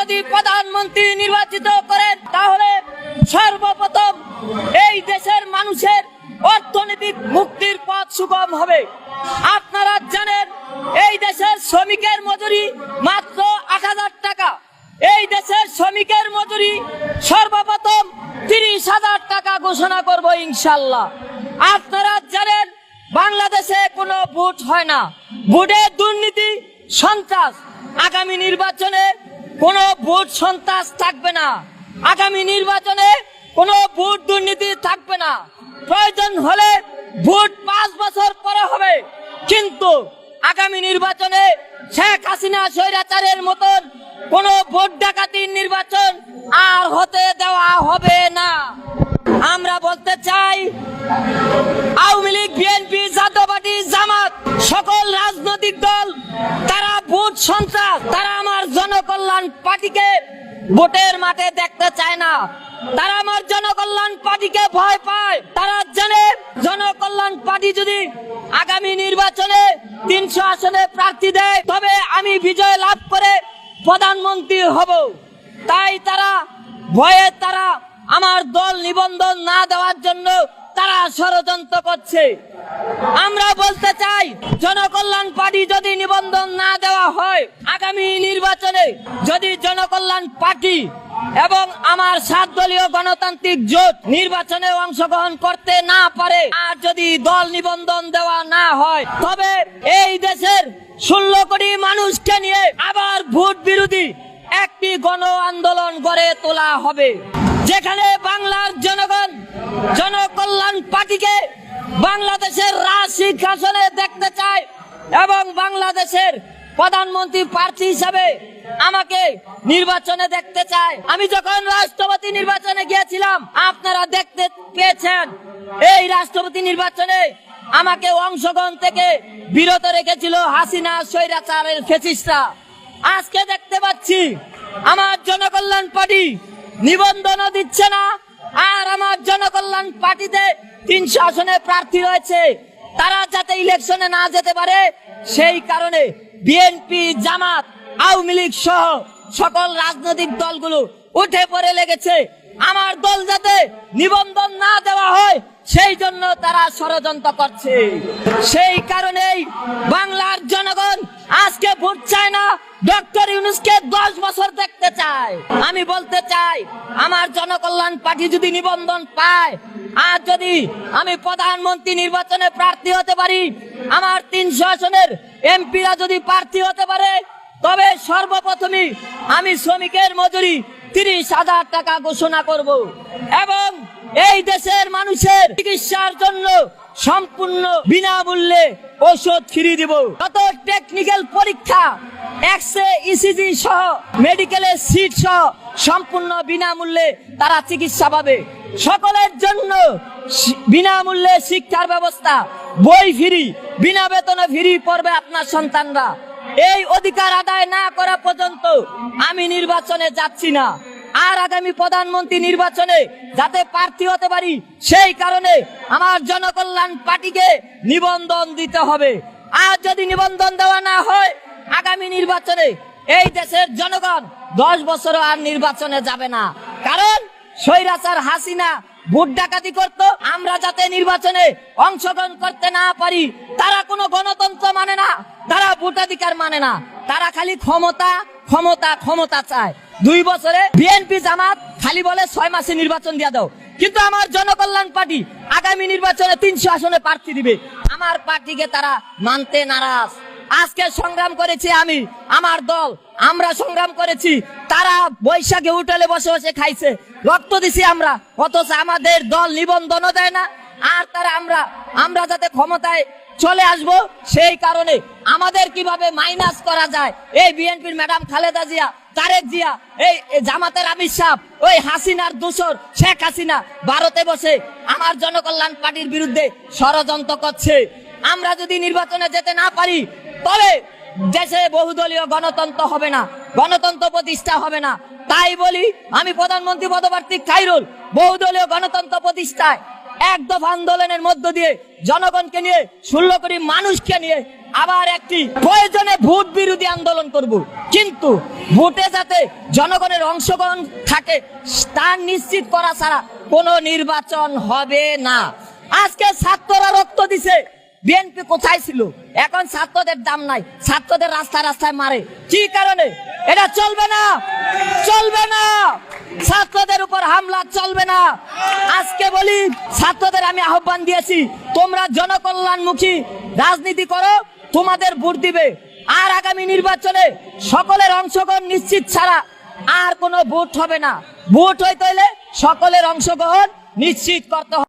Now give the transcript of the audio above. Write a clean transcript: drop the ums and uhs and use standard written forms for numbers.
যদি প্রধানমন্ত্রী নির্বাচিত করেন তাহলে সর্বপ্রথম এই দেশের মানুষের অর্থনৈতিক মুক্তির পথ সুগম হবে। আপনারা জানেন এই দেশের শ্রমিকের মজুরি মাত্র ৮০০০ টাকা। এই দেশের শ্রমিকের মজুরি সর্বপ্রথম ৩০,০০০ টাকা ঘোষণা করব ইনশাল্লাহ। আপনারা জানেন বাংলাদেশে কোনো ভোট হয় না, ভোটে দুর্নীতি সন্ত্রাস। আগামী নির্বাচনে কোনো ভোট সন্ত্রাস থাকবে না, আগামী নির্বাচনে কোনো ভোট দুর্নীতি থাকবে না। প্রয়োজন হলে ভোট ৫ বছর পরে হবে, কিন্তু আগামী নির্বাচনে শেখ হাসিনা স্বৈরাচারের মতন কোনো ভোট ডাকাতির নির্বাচন আর হতে দেওয়া হবে না। আমরা বলতে চাই আওয়ামী লীগ, বিএনপি, জাতীয় পার্টি, জামাত সকল রাজনৈতিক দল তারা ভোট সন্ত্রাস। তারা আমার জনকল্যাণ পার্টিকে ভোটের মাঠে দেখতে চায় না, তারা আমার জনকল্যাণ পার্টিকে ভয় পায়। তারা জানে জনকল্যাণ পার্টি যদি আগামী নির্বাচনে ৩০০ আসনে প্রার্থী দেয় তবে আমি বিজয় লাভ করে প্রধানমন্ত্রী হব। তাই তারা ভয়ে তারা আমার দল নিবন্ধন না দেওয়ার জন্য তারা ষড়যন্ত্র করছে। আমরা বলতে চাই জনকল্যাণ পার্টি যদি নিবন্ধন না দেওয়া হয়, আগামী নির্বাচনে যদি জনকল্যাণ পার্টি এবং আমার ৭ দলীয় গণতান্ত্রিক জোট নির্বাচনে অংশগ্রহণ করতে না পারে, আর যদি দল নিবন্ধন দেওয়া না হয়, তবে এই দেশের ১৬ কোটি মানুষকে নিয়ে আবার ভোট বিরোধী একটি গণ আন্দোলন গড়ে তোলা হবে, যেখানে বাংলার জনগণ জনকল্যাণ পার্টিকে বাংলাদেশের রাজ সিংহাসনে দেখতে চায় এবং বাংলাদেশের প্রধানমন্ত্রী প্রার্থী হিসাবে আমাকে নির্বাচনে দেখতে চায়। আমি যখন রাষ্ট্রপতি নির্বাচনে গিয়েছিলাম আপনারা দেখতে পেয়েছেন, এই রাষ্ট্রপতি নির্বাচনে আমাকে অংশগ্রহণ থেকে বিরত রেখেছিল হাসিনা স্বৈরাচারের ফ্যাসিস্টরা। আজকে দেখতে পাচ্ছি আমার জনকল্যাণ পার্টি নিবন্ধনও দিচ্ছে না, আর আমার জনকল্যাণ পার্টিতে ৩০০ আসনে প্রার্থী রয়েছে, তারা যাতে ইলেকশনে না যেতে পারে সেই কারণে বিএনপি, জামাত, আওয়ামী লীগ সহ সকল রাজনৈতিক দলগুলো উঠে পড়ে লেগেছে আমার দল যাতে নিবন্ধন না দেওয়া হয়, সেই জন্য তারা ষড়যন্ত্র করছে। সেই কারণেই বাংলার জনগণ আজকে ভোট চায় না, ডক্টর ইউনূসকে ১০ বছর দেখতে চায়। আমি বলতে চাই আমার জনকল্যাণ পার্টি যদি নিবন্ধন পায়, আর যদি আমি প্রধানমন্ত্রী নির্বাচনে প্রার্থী হতে পারি, আমার ৩০০ আসনের এমপিরা যদি প্রার্থী হতে পারে, তবে সর্বপ্রথমই আমি শ্রমিকের মজুরি ৩০,০০০ টাকা ঘোষণা করব এবং এই দেশের মানুষের চিকিৎসার জন্য সম্পূর্ণ বিনামূল্যে ঔষধ ফ্রি দিব। কত টেকনিক্যাল পরীক্ষা, এক্স-রে, ইসিজি সহ মেডিকেলের সিট সহ সম্পূর্ণ বিনামূল্যে তারা চিকিৎসা পাবে। সকলের জন্য বিনামূল্যে শিক্ষার ব্যবস্থা, বই ফ্রি, বিনা বেতনে ফ্রি পড়বে আপনার সন্তানরা। এই অধিকার আদায় না করা পর্যন্ত আমি নির্বাচনে যাচ্ছি না। আর আগামী প্রধানমন্ত্রী নির্বাচনে যাতে প্রার্থী হতে পারি, সেই কারণে আমার জনকল্যাণ পার্টিকে নিবন্ধন দিতে হবে। আর যদি নিবন্ধন দেওয়া না হয়, আগামী নির্বাচনে এই দেশের জনগণ ১০ বছর আর নির্বাচনে যাবে না। কারণ স্বৈরাচার হাসিনা ভোট ডাকাতি করত, আমরা যাতে নির্বাচনে অংশগ্রহণ করতে না পারি। তারা কোনো গণতন্ত্র মানে না, তারা ভোটাধিকার মানে না, তারা খালি ক্ষমতা ক্ষমতা ক্ষমতা চায়। ২ বছরে বিএনপি, জামাত খালি বলে ৬ মাসে নির্বাচন দিয়ে দাও, কিন্তু আমার জনকল্যাণ পার্টি আগামী নির্বাচনে ৩০০ আসনে প্রার্থী দিবে, আমার পার্টিকে তারা মানতে নারাজ। আজকে সংগ্রাম করেছি আমি, আমার দল, আমরা সংগ্রাম করেছি। তারা বৈশাখে হোটেলে বসে বসে খাইছে, রক্ত দিছি আমরা, অথচ আমাদের দল নিবন্ধনও দেয় না। আর তারা আমরা যাতে ক্ষমতায় চলে আসব, সেই কারণে আমাদের কিভাবে মাইনাস করা যায়, এই বিএনপির ম্যাডাম খালেদা জিয়া, তারেক জিয়া, এই জামাতের আমির সাহেব, ওই হাসিনার দোসর শেখ হাসিনা ভারতে বসে আমার জনকল্যাণ পার্টির বিরুদ্ধে ষড়যন্ত্র করছে। আমরা যদি নির্বাচনে যেতে না পারি, তবে দেশে বহুদলীয় গণতন্ত্র হবে না, গণতন্ত্র প্রতিষ্ঠা হবে না। তাই বলি আমি প্রধানমন্ত্রী পদপ্রার্থী খায়রুল বহুদলীয় গণতন্ত্র প্রতিষ্ঠায় এক দফা আন্দোলনের মধ্য দিয়ে জনগণকে নিয়ে ১৬ কোটি মানুষকে নিয়ে আবার একটি প্রয়োজনে ভোট বিরোধী আন্দোলন করব, কিন্তু ভোটে যাতে জনগণের অংশগ্রহণ থাকে তা নিশ্চিত করা ছাড়া কোনো নির্বাচন হবে না। আজকে ছাত্ররা রক্ত দিছে, বিএনপি কোথায় ছিল? এখন ছাত্রদের দাম নাই, ছাত্রদের রাস্তায় রাস্তায় মারে। কি কারণে? এটা চলবে না, চলবে না। ছাত্রদের উপর হামলা চলবে না। আজকে বলি, ছাত্রদের আমি আহ্বান দিয়েছি, তোমরা জনকল্যাণমুখী রাজনীতি করো, তোমাদের ভোট দিবে। আর আগামী নির্বাচনে সকলের অংশগ্রহণ নিশ্চিত ছাড়া আর কোনো ভোট হবে না। ভোট হইতে হলে সকলের অংশগ্রহণ নিশ্চিত করতে হবে।